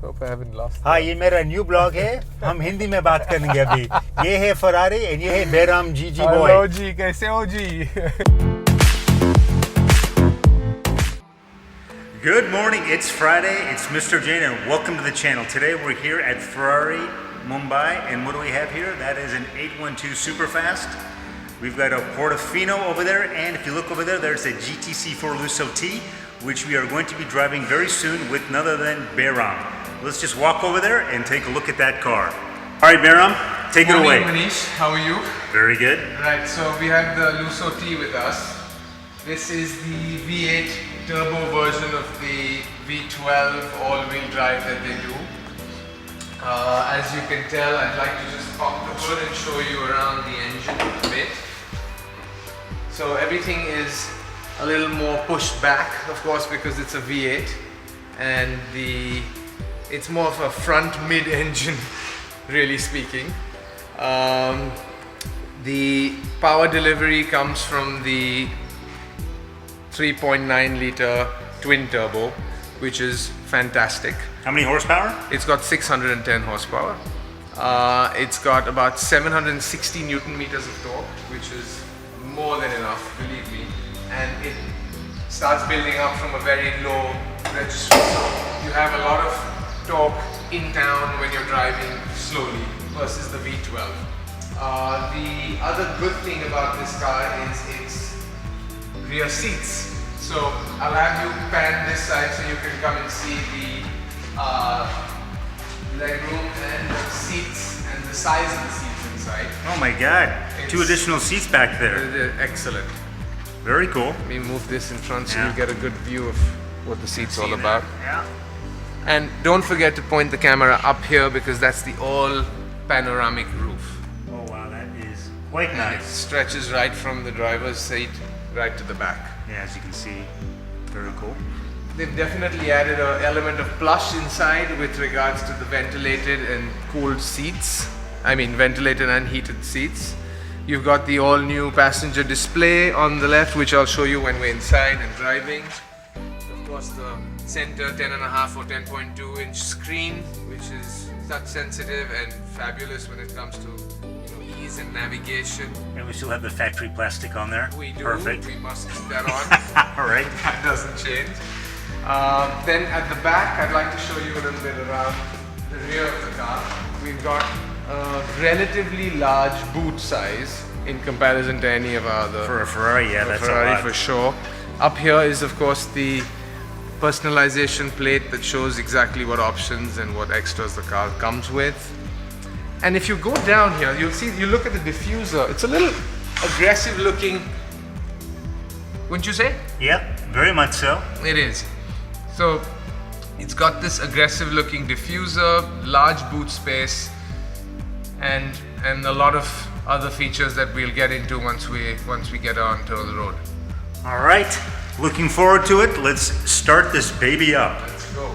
Hope I haven't lost. हाँ ये मेरा न्यू ब्लॉग है हम हिंदी में बात करेंगे अभी ये है फरारी और ये है बैराम जीजीबॉय हेलो जी कैसे हो जी Good morning, it's Friday, it's Mr. Jain and welcome to the channel. Today we're here at Ferrari Mumbai and what do we have here? That is an 812 Superfast. We've got a Portofino over there and if you look over there, there's a GTC4Lusso T which we are going to be driving very soon with none other than Byram. Let's just walk over there and take a look at that car. All right, Byram, take it away. Morning, Manish. How are you? Very good. Right, so we have the Lusso T with us. This is the V8 turbo version of the V12 all-wheel drive that they do. As you can tell, I'd like to just pop the hood and show you around the engine a bit. So everything is a little more pushed back, of course, because it's a V8 and it's more of a front mid-engine, really speaking. The power delivery comes from the 3.9 litre twin turbo, which is fantastic. How many horsepower? It's got 610 horsepower. It's got about 760 Newton meters of torque, which is more than enough, believe me. And it starts building up from a very low register. So you have a lot of torque in town when you're driving slowly versus the V12. The other good thing about this car is its rear seats. So I'll have you pan this side so you can come and see the legroom and the seats and the size of the seats inside. Oh my God, two additional seats back there. They're excellent. Very cool. Let me move this in front so Yeah. you get a good view of what the seat's all See about. that? Yeah. And don't forget to point the camera up here because that's the all panoramic roof. Oh wow, that is quite And it nice. stretches right from the driver's seat right to the back. Yeah, as you can see, very cool. They've definitely added an element of plush inside with regards to the ventilated and cooled seats. I mean ventilated and heated seats. You've got the all new passenger display on the left, which I'll show you when we're inside and driving. Of course the center 10.5 or 10.2 inch screen, which is touch sensitive and fabulous when it comes to ease and navigation. And we still have the factory plastic on there. We do. Perfect. We must keep that on. All right. That doesn't change. Then at the back, I'd like to show you a little bit around the rear of the car. We've got a relatively large boot size in comparison to any of our other. For a Ferrari, yeah, that's Ferrari a lot. for sure. Up here is of course the personalization plate that shows exactly what options and what extras the car comes with. And if you go down here, you'll see, you look at the diffuser, it's a little aggressive looking, wouldn't you say? Yep, very much so. It is. So it's got this aggressive looking diffuser, large boot space, and a lot of other features that we'll get into once we get onto the road. All right, looking forward to it. Let's start this baby up. Let's go.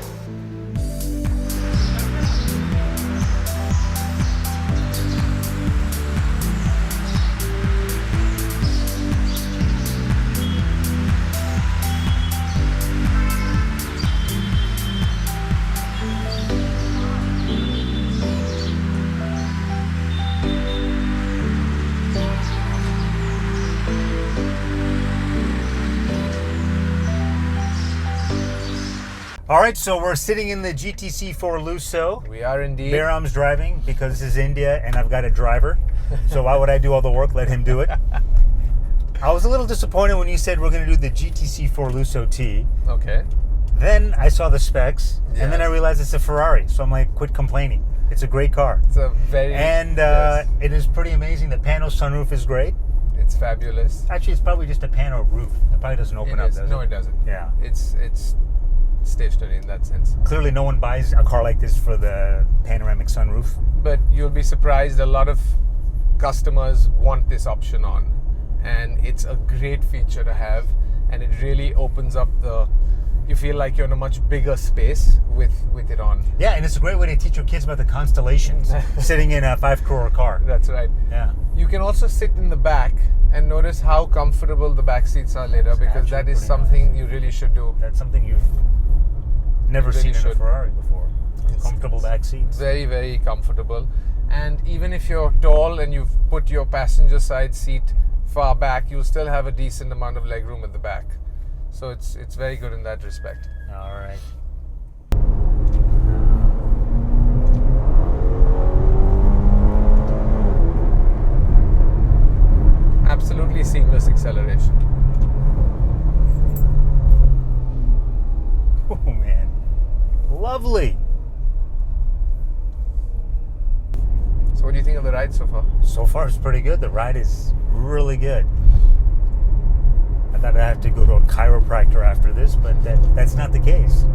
All right, so we're sitting in the GTC4Lusso. We are indeed. Byram's driving because this is India and I've got a driver. So why would I do all the work? Let him do it. I was a little disappointed when you said we're going to do the GTC4Lusso T. Okay. Then I saw the specs and then I Yes. realized it's a Ferrari. So I'm like, quit complaining. It's a great car. It's a very yes, it is pretty amazing. The pano sunroof is great. it's fabulous. Actually, it's probably just a pano roof. It probably doesn't open It up, is. does No, it? it doesn't. Yeah. It's stationary in that sense. Clearly, no one buys a car like this for the panoramic sunroof. But you'll be surprised, a lot of customers want this option on, and it's a great feature to have, and it really opens up you feel like you're in a much bigger space with it on. Yeah, and it's a great way to teach your kids about the constellations, sitting in a 5 crore car. That's right. Yeah. You can also sit in the back and notice how comfortable the back seats are later, because that is pretty something you really should do. That's something you've never Really seen in a should. Ferrari before. comfortable back seats. Very, very comfortable. And even if you're tall and you've put your passenger side seat far back, you'll still have a decent amount of leg room at the back. So it's very good in that respect. All right. Absolutely seamless acceleration. Oh man, lovely. So what do you think of the ride so far? So far it's pretty good. The ride is really good. I thought I'd have to go to a chiropractor after this, but that's not the case.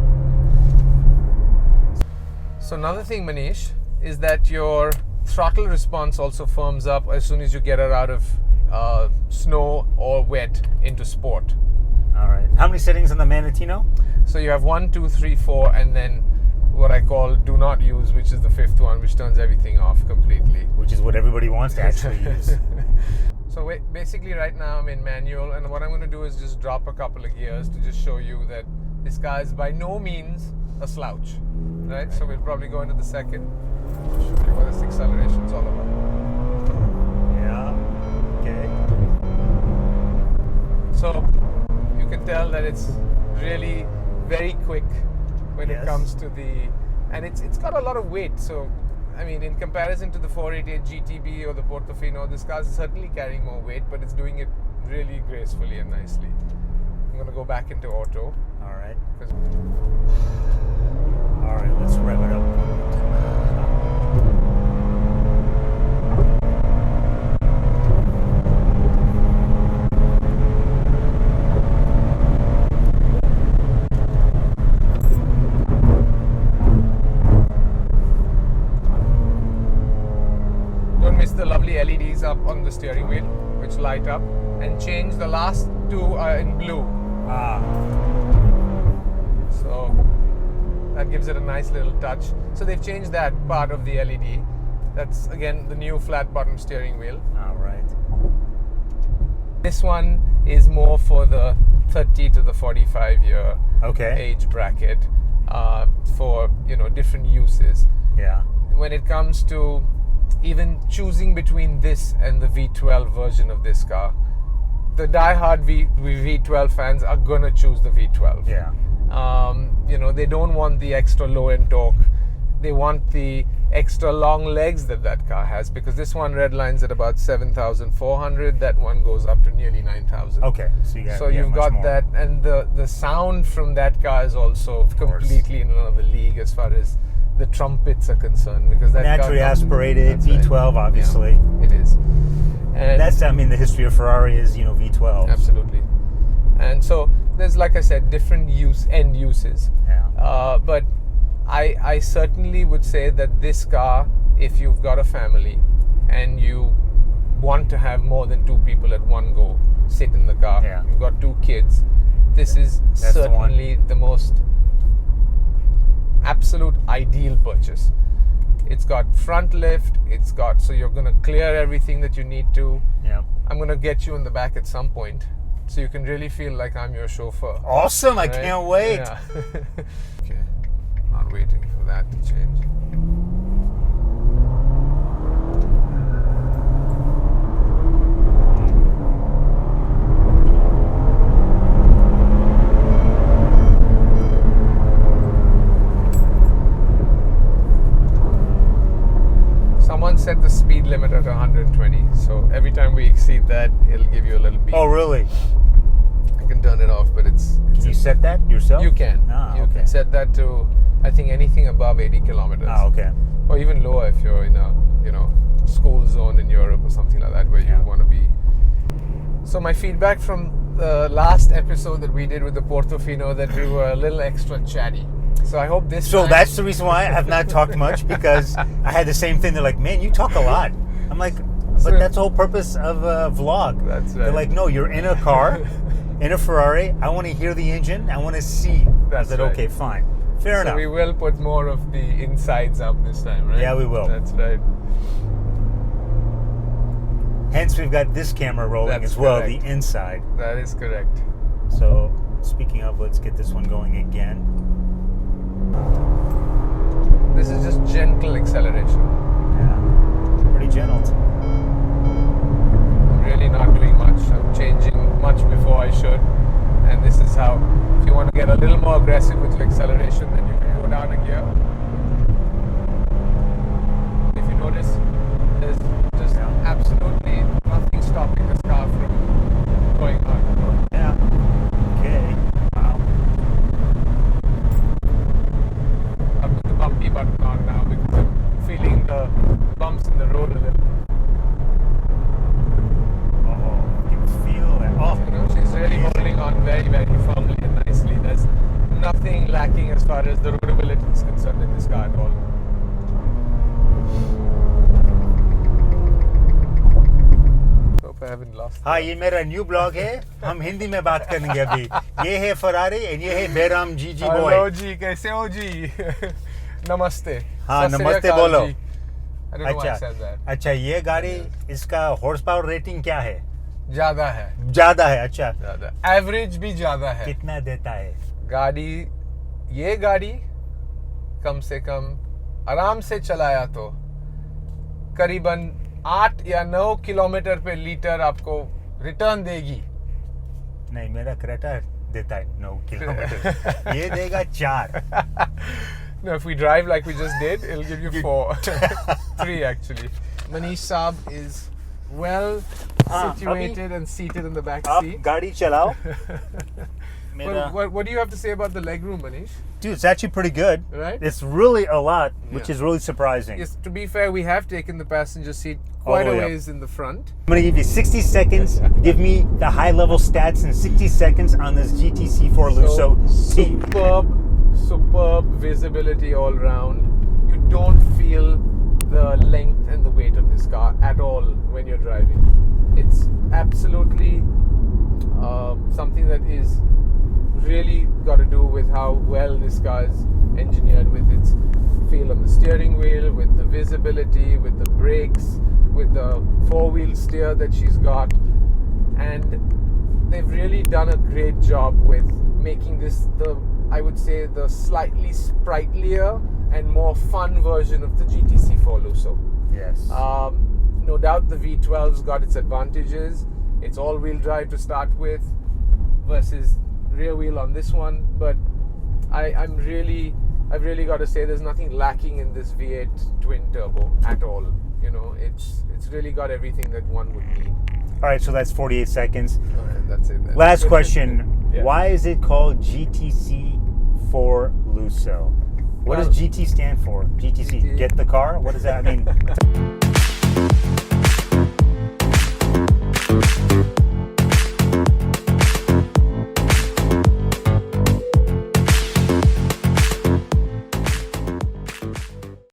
So another thing, Manish, is that your throttle response also firms up as soon as you get her out of snow or wet into sport. All right. How many settings on the Manatino? So you have 1, 2, 3, 4, and then what I call do not use, which is the fifth one, which turns everything off completely. Which is what everybody wants to actually use. So basically right now I'm in manual, and what I'm going to do is just drop a couple of gears to just show you that this car is by no means a slouch. Right? So we'll probably go into the second. Show you what this acceleration is all about. Yeah. Okay. So you can tell that it's really very quick when it comes to and it's got a lot of weight. So I mean, in comparison to the 488 GTB or the Portofino, this car is certainly carrying more weight, but it's doing it really gracefully and nicely. I'm going to go back into auto. All right. All right, let's rev it up. Don't miss the lovely LEDs up on the steering wheel, which light up, and change. The last two are in blue. So that gives it a nice little touch. So they've changed that part of the LED. That's again the new flat bottom steering wheel. All right. This one is more for the 30 to the 45 year age bracket, for different uses. Yeah. When it comes to even choosing between this and the V12 version of this car, the die-hard V12 fans are gonna choose the V12. Yeah. They don't want the extra low-end torque. They want the extra long legs that car has, because this one redlines at about 7,400. That one goes up to nearly 9,000. Okay. So you've got more. That, and the sound from that car is also completely in another league as far as the trumpets are concerned, because that naturally aspirated V12, right. obviously. Yeah, it is. And that's, the history of Ferrari is, V12. Absolutely. And so there's, like I said, different end uses. Yeah. But I certainly would say that this car, if you've got a family and you want to have more than two people at one go sit in the car, you've got two kids, this is certainly the most absolute ideal purchase. It's got front lift, so you're going to clear everything that you need to. Yeah. I'm going to get you in the back at some point so you can really feel like I'm your chauffeur. Awesome, right? I can't wait. Yeah. Okay, not waiting for that to change. Someone set the speed limit at 120, so every time we exceed that, it'll give you a little beep. Oh, really? I can turn it off, but it's Can you set that yourself? You can. You can set that to, I think, anything above 80 kilometers. Okay. Or even lower if you're in a, school zone in Europe or something like that where you want to be. So my feedback from the last episode that we did with the Portofino, that we were a little extra chatty. So I hope this time... that's the reason why I have not talked much, because I had the same thing. They're like, man, you talk a lot. I'm like, but that's the whole purpose of a vlog. That's right. They're like, no, you're in a car, in a Ferrari. I want to hear the engine. I want to see. I said, okay, fine. Fair enough. So we will put more of the insides up this time, right? Yeah, we will. That's right. Hence, we've got this camera rolling as well, the inside. That is correct. So, speaking of, let's get this one going again. This is gentle acceleration. Yeah. Pretty gentle. I'm really not doing much. I'm changing much before I should. And this is how, if you want to get a little more aggressive with your acceleration, then you can go down a gear. If you notice, there's just absolutely nothing stopping this car from going on. Yeah. Okay. Wow. I'll put the bumpy button on now because I'm feeling the bumps in the road a little. Oh, you can feel it. Oh, You know, she's really holding on very, very firmly and nicely. There's nothing lacking as far as the roadability is concerned in this car at all. Hope I haven't lost. हाँ ये मेरा new blog है हम हिंदी में बात करेंगे अभी ये है फरारी और ये है बैराम जीजी हेलो बॉय जी, कैसे हो जी? नमस्ते. हाँ सत श्री नमस्ते अकाल बोलो जी. I don't know why I said that. अच्छा ये गाड़ी इसका हॉर्स पावर रेटिंग क्या है ज्यादा है. ज्यादा है अच्छा ज्यादा. एवरेज भी ज्यादा है. कितना देता है ये गाड़ी कम से कम आराम से चलाया तो करीबन 8 या 9 किलोमीटर पे लीटर आपको रिटर्न देगी. नहीं मेरा क्रेटा देता है 9 किलोमीटर ये देगा 4 No, if we drive like we just did, it'll give you 4. 3 actually. Manish Saab is well situated and seated in the back आप seat. गाड़ी चलाओ Well, what do you have to say about the legroom, Manish? Dude, it's actually pretty good. Right? It's really a lot, which Yeah. is really surprising. Yes, to be fair, we have taken the passenger seat quite the a way up. ways in the front. I'm going to give you 60 seconds. Give me the high-level stats in 60 seconds on this GTC4Lusso T. Superb visibility all round. You don't feel the length and the weight of this car at all when you're driving. It's absolutely something that is really got to do with how well this car is engineered, with its feel on the steering wheel, with the visibility, with the brakes, with the four-wheel steer that she's got. And they've really done a great job with making this I would say the slightly sprightlier and more fun version of the GTC4Lusso. Yes. No doubt the V12's got its advantages. It's all-wheel drive to start with versus rear wheel on this one, but I've really got to say there's nothing lacking in this V8 twin turbo at all. You know, it's really got everything that one would need. All right, so that's 48 seconds. All right, that's it then. Last question. Yeah. Why is it called GTC4Lusso? What does GT stand for? GTC. GT. Get the car? What does that mean?